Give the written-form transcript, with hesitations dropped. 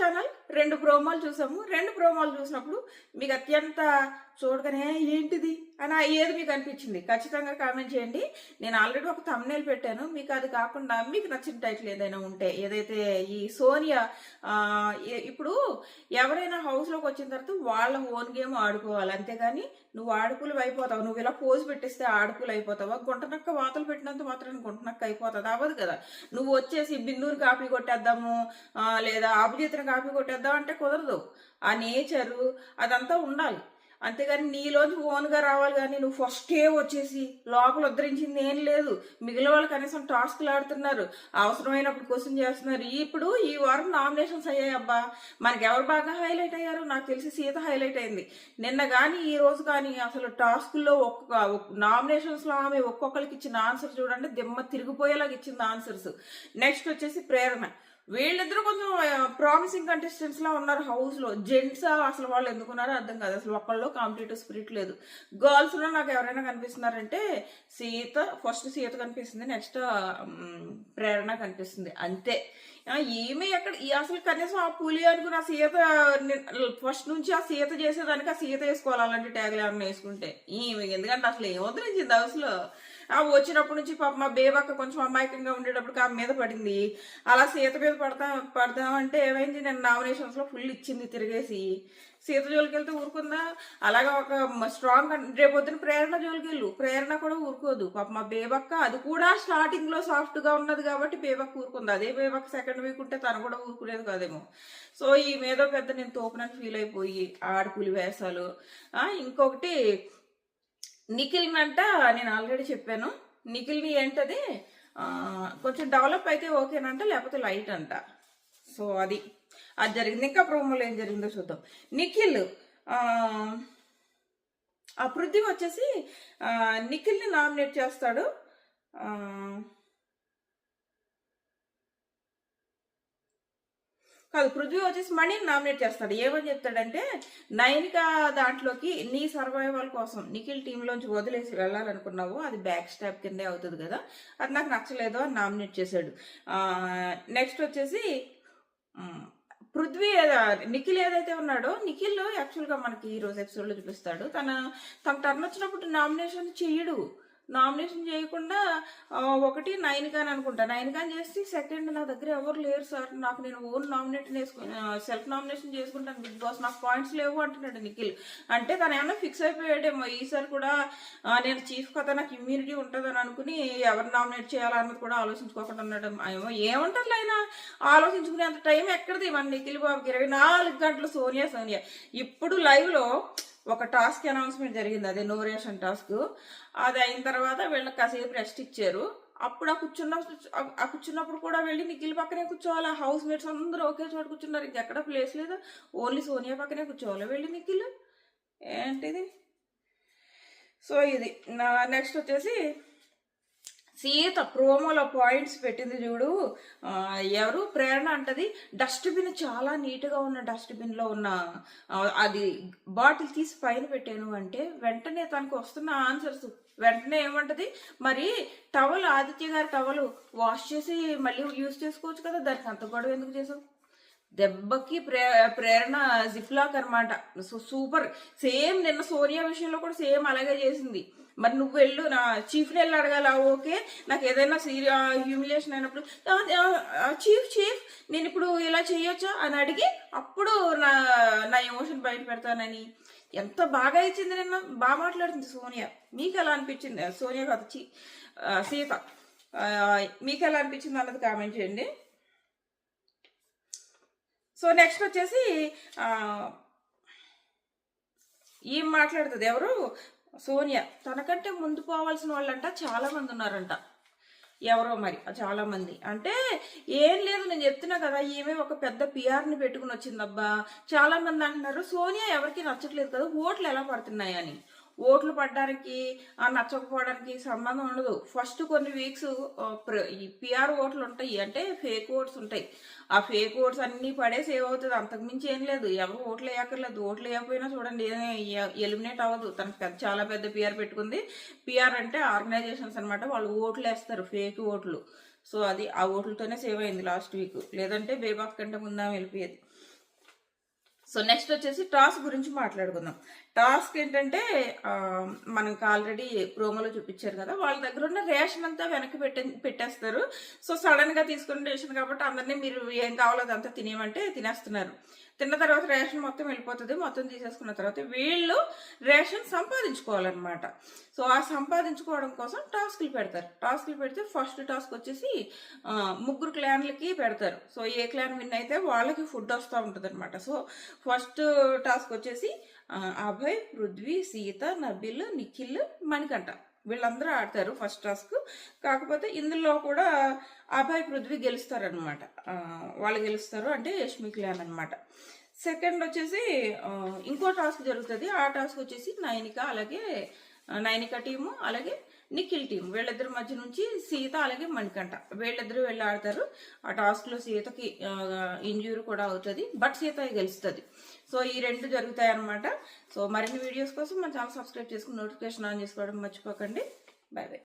Channel 2 ప్రోమోలు చూసాము. 2 ప్రోమోలు చూసినప్పుడు మీకు అత్యంత చూడగానే ఏంటిది అని ఏది మీకు అనిపించింది ఖచ్చితంగా కామెంట్ చేయండి. నేను ఆల్రెడీ ఒక థంబ్నెయిల్ పెట్టాను. మీకు అది కాకుండా మీకు నచ్చిన టైటిల్ ఏదైనా ఉంటే, ఏదైతే ఈ సోనియా ఇప్పుడు ఎవరైనా హౌస్లోకి వచ్చిన తర్వాత వాళ్ళ ఓన్ గేమ్ ఆడుకోవాలి, అంతేగాని నువ్వు ఆడుకులు అయిపోతావు, నువ్వు ఇలా పోజు పెట్టిస్తే ఆడుకులు అయిపోతావా, గుంటనక్క వాతలు పెట్టినంత మాత్రం గుంటనక్క అయిపోతుంది అవ్వదు కదా. నువ్వు వచ్చేసి బిందుని కాపీ కొట్టేద్దాము లేదా అభిజిత్ని కాపీ కొట్టేద్దాం అంటే కుదరదు. ఆ నేచరు అదంతా ఉండాలి, అంతేగాని నీలోంచి ఓన్గా రావాలి. కానీ నువ్వు ఫస్టే వచ్చేసి లోపల ఉద్ధరించింది ఏం లేదు. మిగిలిన వాళ్ళు కనీసం టాస్క్లు ఆడుతున్నారు, అవసరమైనప్పుడు క్వశ్చన్ చేస్తున్నారు. ఇప్పుడు ఈ వారం నామినేషన్స్ అయ్యాయి అబ్బా. మనకి ఎవరు బాగా హైలైట్ అయ్యారు? నాకు తెలిసి సీత హైలైట్ అయింది. నిన్న కానీ ఈ రోజు కానీ అసలు టాస్కుల్లో నామినేషన్స్లో ఆమె ఒక్కొక్కరికి ఇచ్చిన ఆన్సర్ చూడండి, దిమ్మ తిరిగిపోయేలాగా ఇచ్చింది ఆన్సర్స్. నెక్స్ట్ వచ్చేసి ప్రేరణ. వీళ్ళిద్దరూ కొంచెం ప్రామిసింగ్ కంటెస్టెంట్స్ లా ఉన్నారు హౌస్ లో. జెంట్స్ అసలు వాళ్ళు ఎందుకున్నారో అర్థం కాదు. అసలు ఒక్కళ్ళు కాంపిటేటివ్ స్పిరిట్ లేదు. గర్ల్స్ లో నాకు ఎవరైనా కనిపిస్తున్నారంటే ఫస్ట్ సీత కనిపిస్తుంది, నెక్స్ట్ ప్రేరణ కనిపిస్తుంది, అంతే. ఈమె ఎక్కడ అసలు కనీసం ఆ పులి అనుకుని ఆ సీత ఫస్ట్ నుంచి ఆ సీత చేసేదానికి ఆ సీత వేసుకోవాలి, అలాంటి ట్యాగులు ఏమన్నా వేసుకుంటే. ఈమె ఎందుకంటే అసలు ఏం వదిలించింది హౌస్లో. వచ్చినప్పటి నుంచి పాప మా బేబక్క కొంచెం అమాయకంగా ఉండేటప్పుడు ఆమె మీద పడింది. అలా సీత మీద పడదామంటే ఏమైంది, నేను నామినేషన్స్లో ఫుల్ ఇచ్చింది తిరిగేసి. సీత జోలికి వెళ్తే ఊరుకుందా? అలాగా ఒక స్ట్రాంగ్ రేపొద్దున ప్రేరణ జోలికి వెళ్ళు, ప్రేరణ కూడా ఊరుకోదు. పాప మా బేబక్క అది కూడా స్టార్టింగ్లో సాఫ్ట్గా ఉన్నది కాబట్టి బేబక్క ఊరుకుంది. అదే బేబక్క సెకండ్ వీక్ ఉంటే తను కూడా ఊరుకునేది కాదేమో. సో ఈ మీద పెద్ద నేను తోపునని ఫీల్ అయిపోయి ఆడపులి వేసాలు. ఇంకొకటి నిఖిల్ అంట, నేను ఆల్రెడీ చెప్పాను. నిఖిల్ని ఏంటది కొంచెం డెవలప్ అయితే ఓకేనంట, లేకపోతే లైట్ అంట. సో అది జరిగింది. ఇంకా ప్రోమోలో ఏం జరిగిందో చూద్దాం. నిఖిల్ ఆ పృథ్వీ వచ్చేసి నిఖిల్ని నామినేట్ చేస్తాడు. కాదు, పృథ్వీ వచ్చేసి మణిని నామినేట్ చేస్తాడు. ఏమని చెప్తాడంటే, నైనిక దాంట్లోకి నీ సర్వైవల్ కోసం నిఖిల్ టీంలోంచి వదిలేసి వెళ్ళాలనుకున్నావు, అది బ్యాక్ స్టాప్ కిందే అవుతుంది కదా, అది నాకు నచ్చలేదు అని నామినేట్ చేశాడు. నెక్స్ట్ వచ్చేసి పృథ్వీ నిఖిల్ ఏదైతే ఉన్నాడో, నిఖిల్ యాక్చువల్గా మనకి ఈరోజు ఎపిసోడ్లో చూపిస్తాడు, తన టర్న్ వచ్చినప్పుడు నామినేషన్ చెయ్యడు. నామినేషన్ చేయకుండా ఒకటి నైనికాని అనుకుంటా, నైనికాని చేసి సెకండ్ నా దగ్గర ఎవరు లేరు సార్, నాకు నేను ఓన్ సెల్ఫ్ నామినేషన్ చేసుకుంటాను బిగ్ బాస్, నాకు పాయింట్స్ లేవు అంటున్నాడు నిఖిల్. అంటే తను ఏమన్నా ఫిక్స్ అయిపోయాడేమో, ఈసారి కూడా నేను చీఫ్ కదా నాకు ఇమ్యూనిటీ ఉంటుందని అనుకుని ఎవరు నామినేట్ చేయాలన్నది కూడా ఆలోచించుకోకుండా ఉన్నాడు ఏమో. ఏముంటుంది అయినా ఆలోచించుకునే అంత టైం ఎక్కడిది మన నిఖిల్ బాబుకి? 24 గంటలు సోనియా. ఇప్పుడు లైవ్లో ఒక టాస్క్ అనౌన్స్మెంట్ జరిగింది, అదే నో రేషన్ టాస్క్. అది అయిన తర్వాత వీళ్ళకి కాసేపు రెస్ట్ ఇచ్చారు. అప్పుడు ఆ కూర్చున్నప్పుడు కూడా వెళ్ళి నిఖిల్ పక్కనే కూర్చోవాలి. హౌస్ మేట్స్ అందరూ ఒకే చోట కూర్చున్నారు, ఇంకెక్కడ ప్లేస్ లేదు, ఓన్లీ సోనియా పక్కనే కూర్చోవాలి వెళ్ళి నిఖిల్. ఏంటిది? సో ఇది నెక్స్ట్ వచ్చేసి సీత ప్రోమోలో పాయింట్స్ పెట్టింది చూడు. ఎవరు ప్రేరణ అంటది, డస్ట్బిన్ చాలా నీట్గా ఉన్న డస్ట్బిన్లో ఉన్న అది బాటిల్ తీసి పైన పెట్టాను అంటే వెంటనే తనకు వస్తున్న ఆన్సర్స్ వెంటనే ఏమంటది, మరి టవల్ ఆదిత్య గారి టవల్ వాష్ చేసి మళ్ళీ యూజ్ చేసుకోవచ్చు కదా, దానికి అంత గొడవ ఎందుకు చేసావు? దెబ్బకి ప్రేరణ జిప్లాక్ అనమాట. సూపర్. సేమ్ నిన్న సోనియా విషయంలో కూడా సేమ్ అలాగే చేసింది. మరి నువ్వు వెళ్ళు, నా చీఫ్ని వెళ్ళి అడగాల, ఓకే నాకు ఏదైనా హ్యూమిలేషన్ అయినప్పుడు చీఫ్ నేను ఇప్పుడు ఇలా చేయొచ్చా అని అడిగి అప్పుడు నా ఎమోషన్ బయట పెడతానని ఎంత బాగా ఇచ్చింది నిన్న. బాగా మాట్లాడుతుంది సోనియా. మీకు ఎలా అనిపించింది? సోనియా కాదు సీత, మీకు ఎలా అనిపించింది అన్నది కామెంట్ చేయండి. సో నెక్స్ట్ వచ్చేసి ఏం మాట్లాడుతుంది ఎవరు? సోనియా. తనకంటే ముందు పోవాల్సిన వాళ్ళంట చాలా మంది ఉన్నారంట. ఎవరో మరి చాలా మంది అంటే ఏం లేదు, నేను చెప్తున్నా కదా, ఈమె ఒక పెద్ద పిఆర్ని పెట్టుకుని వచ్చిందబ్బా. చాలా మంది అంటున్నారు సోనియా ఎవరికి నచ్చట్లేదు కదా, ఓట్లు ఎలా పడుతున్నాయని. ఓట్లు పడడానికి నచ్చకపోవడానికి సంబంధం ఉండదు. ఫస్ట్ కొన్ని వీక్స్ ఈ పిఆర్ ఓట్లు ఉంటాయి, అంటే ఫేక్ ఓట్స్ ఉంటాయి. ఆ ఫేక్ ఓట్స్ అన్నీ పడే సేవ్ అవుతుంది, అంతకుమించి ఏం లేదు. ఎవరు ఓట్లు వేయక్కర్లేదు. ఓట్లు వేయకపోయినా చూడండి ఎలిమినేట్ అవ్వదు. తనకు చాలా పెద్ద పిఆర్ పెట్టుకుంది. పిఆర్ అంటే ఆర్గనైజేషన్స్ అనమాట, వాళ్ళు ఓట్లు వేస్తారు, ఫేక్ ఓట్లు. సో అది ఆ ఓట్లతోనే సేవ్ అయింది లాస్ట్ వీక్, లేదంటే బేబాక్ కంటే ముందా వెళ్ళిపోయేది. సో నెక్స్ట్ వచ్చేసి టాస్క్ గురించి మాట్లాడుకుందాం. టాస్క్ ఏంటంటే మనకి ఆల్రెడీ ప్రోమోలో చూపించారు కదా, వాళ్ళ దగ్గర ఉన్న రేషన్ అంతా వెనక్కి పెట్టేస్తారు. సో సడన్ గా తీసుకున్న రేషన్ కాబట్టి అందరినీ మీరు ఏం కావాలో అదంతా తినేయమంటే తినేస్తున్నారు. తిన్న తర్వాత రేషన్ మొత్తం వెళ్ళిపోతుంది. మొత్తం తీసేసుకున్న తర్వాత వీళ్ళు రేషన్ సంపాదించుకోవాలన్నమాట. సో ఆ సంపాదించుకోవడం కోసం టాస్క్లు పెడతారు. టాస్క్లు పెడితే ఫస్ట్ టాస్క్ వచ్చేసి 3 క్లాన్లకి పెడతారు. సో ఏ క్లాన్ విన్ అయితే వాళ్ళకి ఫుడ్ వస్తూ ఉంటుంది అనమాట. సో ఫస్ట్ టాస్క్ వచ్చేసి అభయ్, పృథ్వీ, సీత, నబిల్, నిఖిల్, మణికంఠ వీళ్ళందరూ ఆడతారు ఫస్ట్ టాస్క్. కాకపోతే ఇందులో కూడా అభయ్, పృథ్వీ గెలుస్తారనమాట. వాళ్ళు గెలుస్తారు అంటే యష్మి క్లాన్ అనమాట. సెకండ్ వచ్చేసి ఇంకో టాస్క్ జరుగుతుంది. ఆ టాస్క్ వచ్చేసి నైనిక టీము అలాగే నిఖిల్ టీం వీళ్ళిద్దరి మధ్య నుంచి సీత అలాగే మణికంఠ వీళ్ళిద్దరు వెళ్ళి ఆడతారు. ఆ టాస్క్ లో సీతకి ఇంజ్యూరీ కూడా అవుతుంది, బట్ సీత గెలుస్తుంది. సో ఈ 2 జరుగుతాయి అనమాట. సో మరిన్ని వీడియోస్ కోసం మన ఛానల్ సబ్స్క్రైబ్ చేసుకుని నోటిఫికేషన్ ఆన్ చేసుకోవడం మర్చిపోకండి. By by.